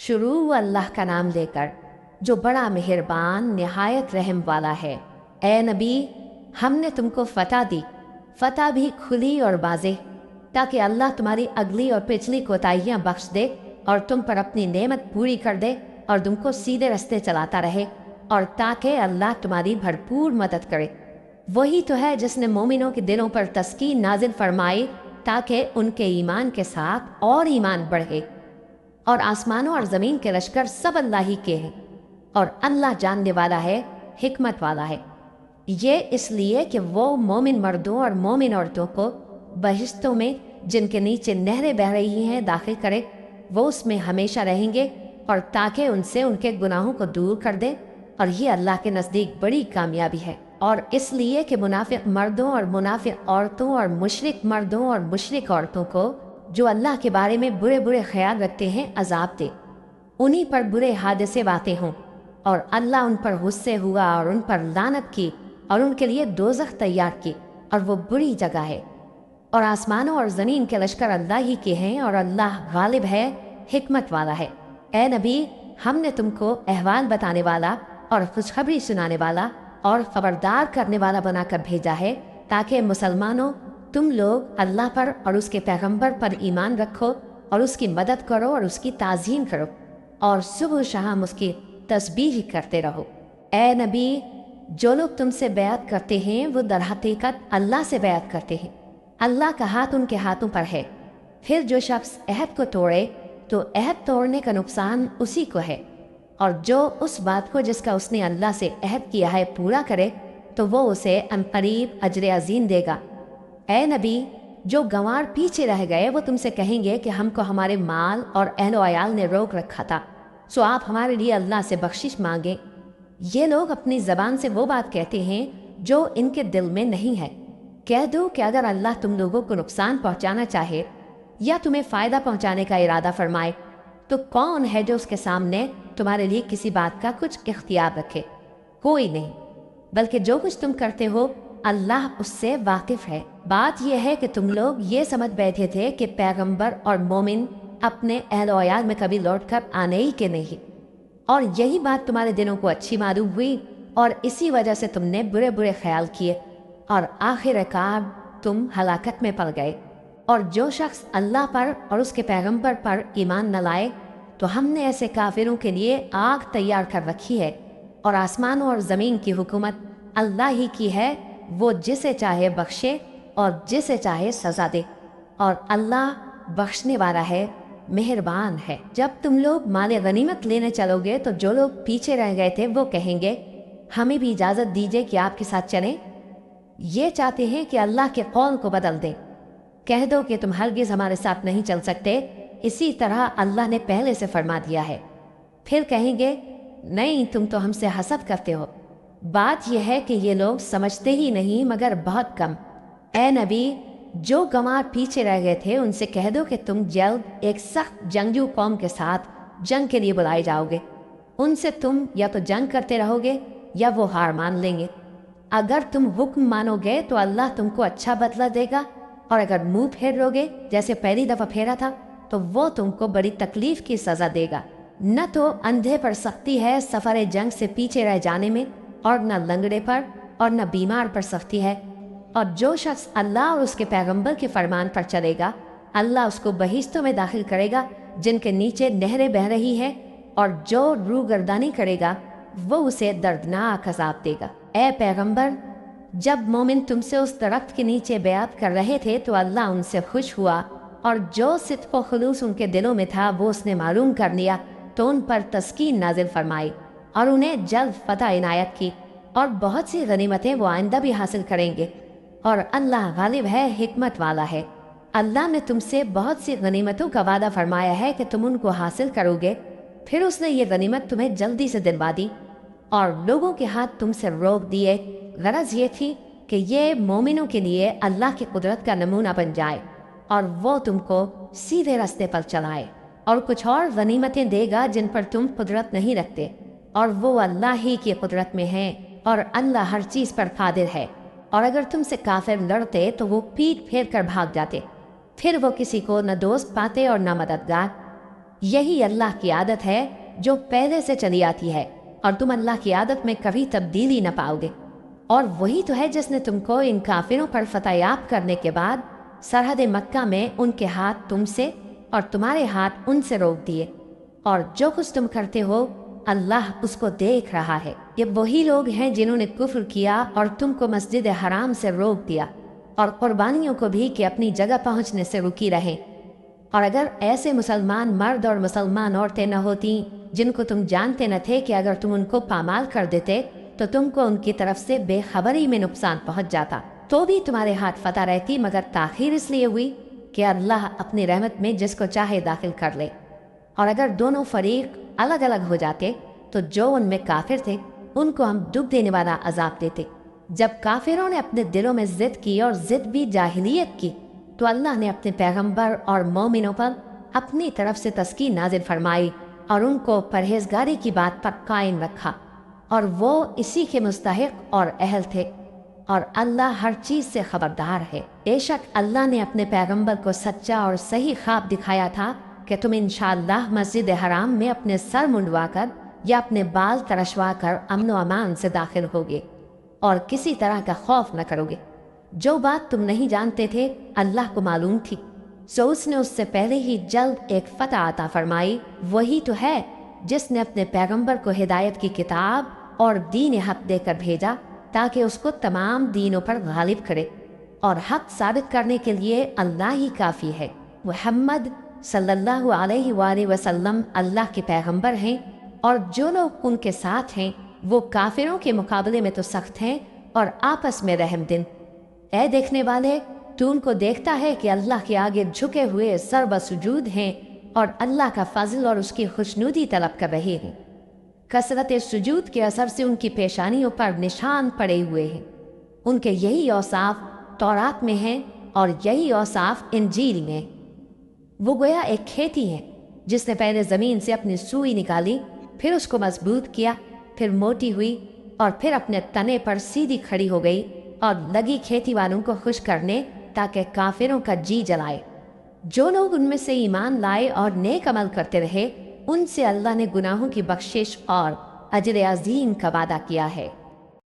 शुरू अल्लाह का नाम लेकर जो बड़ा मेहरबान निहायत रहम वाला है। ए नबी, हमने तुमको फतह दी, फतह भी खुली और वाज़ेह, ताकि अल्लाह तुम्हारी अगली और पिछली कोताहियाँ बख्श दे और तुम पर अपनी नेमत पूरी कर दे और तुमको सीधे रास्ते चलाता रहे, और ताकि अल्लाह तुम्हारी भरपूर मदद करे। वही तो है जिसने मोमिनों के दिलों पर तस्कीन नाजिल फरमाई ताकि उनके ईमान के साथ और ईमान बढ़े। और आसमानों और ज़मीन के लश्कर सब अल्लाह ही के हैं, और अल्लाह जानने वाला है, हिकमत वाला है। ये इसलिए कि वो मोमिन मर्दों और मोमिन औरतों को बहिश्तों में जिनके नीचे नहरें बह रही हैं दाखिल करे, वो उसमें हमेशा रहेंगे, और ताकि उनसे उनके गुनाहों को दूर कर दे, और ये अल्लाह के नज़दीक बड़ी कामयाबी है। और इसलिए कि मुनाफिक मर्दों और मुनाफिक औरतों और मुशरिक मर्दों और मुशरिक औरतों को जो अल्लाह के बारे में बुरे बुरे ख्याल रखते हैं अजाब दे, उन्हीं पर बुरे हादसे वाक़े हों, और अल्लाह उन पर गुस्से हुआ और उन पर लानत की और उनके लिए दोज़ख तैयार की, और वो बुरी जगह है। और आसमानों और ज़मीन के लश्कर अल्लाह ही के हैं, और अल्लाह गालिब है, हिकमत वाला है। ए नबी, हमने तुमको अहवाल बताने वाला और खुशखबरी सुनाने वाला और खबरदार करने वाला बनाकर भेजा है, ताकि मुसलमानों तुम लोग अल्लाह पर और उसके पैगंबर पर ईमान रखो और उसकी मदद करो और उसकी ताज़ीम करो, और सुबह शाम उसकी तस्बीह करते रहो। ए नबी, जो लोग तुमसे बैत करते हैं वो दर हकीकत अल्लाह से बैत करते हैं, अल्लाह का हाथ उनके हाथों पर है। फिर जो शख्स अहद को तोड़े तो अहद तोड़ने का नुकसान उसी को है, और जो उस बात को जिसका उसने अल्लाह से अहद किया है पूरा करे तो वो उसे अनकरीब अजर अज़ीम देगा। ए नबी, जो गंवार पीछे रह गए वो तुमसे कहेंगे कि हमको हमारे माल और अहलो अयाल ने रोक रखा था, सो आप हमारे लिए अल्लाह से बख्शिश मांगे। ये लोग अपनी ज़बान से वो बात कहते हैं जो इनके दिल में नहीं है। कह दो कि अगर अल्लाह तुम लोगों को नुकसान पहुंचाना चाहे या तुम्हें फ़ायदा पहुंचाने का इरादा फरमाए तो कौन है जो उसके सामने तुम्हारे लिए किसी बात का कुछ इख्तियार रखे? कोई नहीं, बल्कि जो कुछ तुम करते हो अल्लाह उससे वाकिफ़ है। बात यह है कि तुम लोग ये समझ बैठे थे कि पैगंबर और मोमिन अपने अहलो अयाल में कभी लौट कर आने ही के नहीं, और यही बात तुम्हारे दिलों को अच्छी मालूम हुई, और इसी वजह से तुमने बुरे बुरे ख्याल किए, और आखिरकार तुम हलाकत में पड़ गए। और जो शख्स अल्लाह पर और उसके पैगंबर पर ईमान न लाए तो हमने ऐसे काफिरों के लिए आग तैयार कर रखी है, और आसमानों और ज़मीन की हुकूमत अल्लाह ही की है, वो जिसे चाहे बख्शे और जिसे चाहे सज़ा दे, और अल्लाह बख्शने वाला है, मेहरबान है। जब तुम लोग माल गनीमत लेने चलोगे तो जो लोग पीछे रह गए थे वो कहेंगे हमें भी इजाज़त दीजिए कि आपके साथ चलें। ये चाहते हैं कि अल्लाह के कौल को बदल दें। कह दो कि तुम हरगिज़ हमारे साथ नहीं चल सकते, इसी तरह अल्लाह ने पहले से फरमा दिया है। फिर कहेंगे नहीं, तुम तो हमसे हसद करते हो। बात यह है कि ये लोग समझते ही नहीं मगर बहुत कम। ए नबी, जो गंवार पीछे रह गए थे उनसे कह दो कि तुम जल्द एक सख्त जंगजू कौम के साथ जंग के लिए बुलाए जाओगे। उनसे तुम या तो जंग करते रहोगे या वो हार मान लेंगे। अगर तुम हुक्म मानोगे तो अल्लाह तुमको अच्छा बदला देगा, और अगर मुंह फेर लोगे जैसे पहली दफ़ा फेरा था तो वो तुमको बड़ी तकलीफ की सज़ा देगा। न तो अंधे पर सख्ती है सफ़र जंग से पीछे रह जाने में, और न लंगड़े पर और न बीमार पर सख्ती है। और जो शख्स अल्लाह और उसके पैगंबर के फरमान पर चलेगा अल्लाह उसको बहिश्तों में दाखिल करेगा जिनके नीचे नहरें बह रही है, और जो रूगर्दानी करेगा वो उसे दर्दनाक अज़ाब देगा। ए पैगंबर, जब मोमिन तुमसे उस दरख्त के नीचे बयात कर रहे थे तो अल्लाह उनसे खुश हुआ, और जो सिद्क़ व खुलूस उनके दिलों में था वो उसने मालूम कर लिया, तो उन पर तस्कीन नाजिल फरमाई और उन्हें जल्द फतह इनायत की, और बहुत सी गनीमतें वो आइंदा भी हासिल करेंगे, और अल्लाह गालिब है, हिकमत वाला है। अल्लाह ने तुमसे बहुत सी गनीमतों का वादा फरमाया है कि तुम उनको हासिल करोगे, फिर उसने ये गनीमत तुम्हें जल्दी से दिलवा दी, और लोगों के हाथ तुमसे रोक दिए। गरज ये थी कि ये मोमिनों के लिए अल्लाह की कुदरत का नमूना बन जाए, और वो तुमको सीधे रास्ते पर चलाए, और कुछ और गनीमतें देगा जिन पर तुम कुदरत नहीं रखते, और वो अल्लाह ही की कुदरत में है, और अल्लाह हर चीज़ पर कादिर है। और अगर तुमसे काफिर लड़ते तो वो पीठ फेर कर भाग जाते, फिर वो किसी को न दोस्त पाते और न मददगार। یہی اللہ کی عادت ہے جو پہلے سے چلی آتی ہے، اور تم اللہ کی عادت میں کبھی تبدیلی نہ پاؤ گے۔ اور وہی تو ہے جس نے تم کو ان کافروں پر فتح یاب کرنے کے بعد سرحد مکہ میں ان کے ہاتھ تم سے اور تمہارے ہاتھ ان سے روک دیے، اور جو کچھ تم کرتے ہو اللہ اس کو دیکھ رہا ہے۔ یہ وہی لوگ ہیں جنہوں نے کفر کیا اور تم کو مسجد حرام سے روک دیا، اور قربانیوں کو بھی کہ اپنی جگہ پہنچنے سے رکی رہیں۔ اور اگر ایسے مسلمان مرد اور مسلمان عورتیں نہ ہوتی جن کو تم جانتے نہ تھے کہ اگر تم ان کو پامال کر دیتے تو تم کو ان کی طرف سے بے خبری میں نقصان پہنچ جاتا، تو بھی تمہارے ہاتھ فتح رہتی، مگر تاخیر اس لیے ہوئی کہ اللہ اپنی رحمت میں جس کو چاہے داخل کر لے۔ اور اگر دونوں فریق الگ الگ ہو جاتے تو جو ان میں کافر تھے ان کو ہم ڈوب دینے والا عذاب دیتے۔ جب کافروں نے اپنے دلوں میں ضد کی، اور ضد بھی جاہلیت کی، تو اللہ نے اپنے پیغمبر اور مومنوں پر اپنی طرف سے تسکین نازل فرمائی اور ان کو پرہیزگاری کی بات پر قائم رکھا، اور وہ اسی کے مستحق اور اہل تھے، اور اللہ ہر چیز سے خبردار ہے۔ بے شک اللہ نے اپنے پیغمبر کو سچا اور صحیح خواب دکھایا تھا کہ تم انشاءاللہ مسجد حرام میں اپنے سر منڈوا کر یا اپنے بال ترشوا کر امن و امان سے داخل ہوگے اور کسی طرح کا خوف نہ کرو گے۔ جو بات تم نہیں جانتے تھے اللہ کو معلوم تھی، سو اس نے اس سے پہلے ہی جلد ایک فتح عطا فرمائی۔ وہی تو ہے جس نے اپنے پیغمبر کو ہدایت کی کتاب اور دین حق دے کر بھیجا تاکہ اس کو تمام دینوں پر غالب کرے، اور حق ثابت کرنے کے لیے اللہ ہی کافی ہے۔ محمد صلی اللہ علیہ وآلہ وسلم اللہ کے پیغمبر ہیں، اور جو لوگ ان کے ساتھ ہیں وہ کافروں کے مقابلے میں تو سخت ہیں اور آپس میں رحم دل۔ اے دیکھنے والے، تو ان کو دیکھتا ہے کہ اللہ کے آگے جھکے ہوئے سر بسجود ہیں اور اللہ کا فضل اور اس کی خوشنودی طلب کر رہے ہیں۔ کثرت سجود کے اثر سے ان کی پیشانیوں پر نشان پڑے ہوئے ہیں۔ ان کے یہی اوصاف تورات میں ہیں اور یہی اوصاف انجیل میں۔ وہ گویا ایک کھیتی ہے جس نے پہلے زمین سے اپنی سوئی نکالی، پھر اس کو مضبوط کیا، پھر موٹی ہوئی، اور پھر اپنے تنے پر سیدھی کھڑی ہو گئی اور لگی کھیتی والوں کو خوش کرنے تاکہ کافروں کا جی جلائے۔ جو لوگ ان میں سے ایمان لائے اور نیک عمل کرتے رہے ان سے اللہ نے گناہوں کی بخشش اور اجر عظیم کا وعدہ کیا ہے۔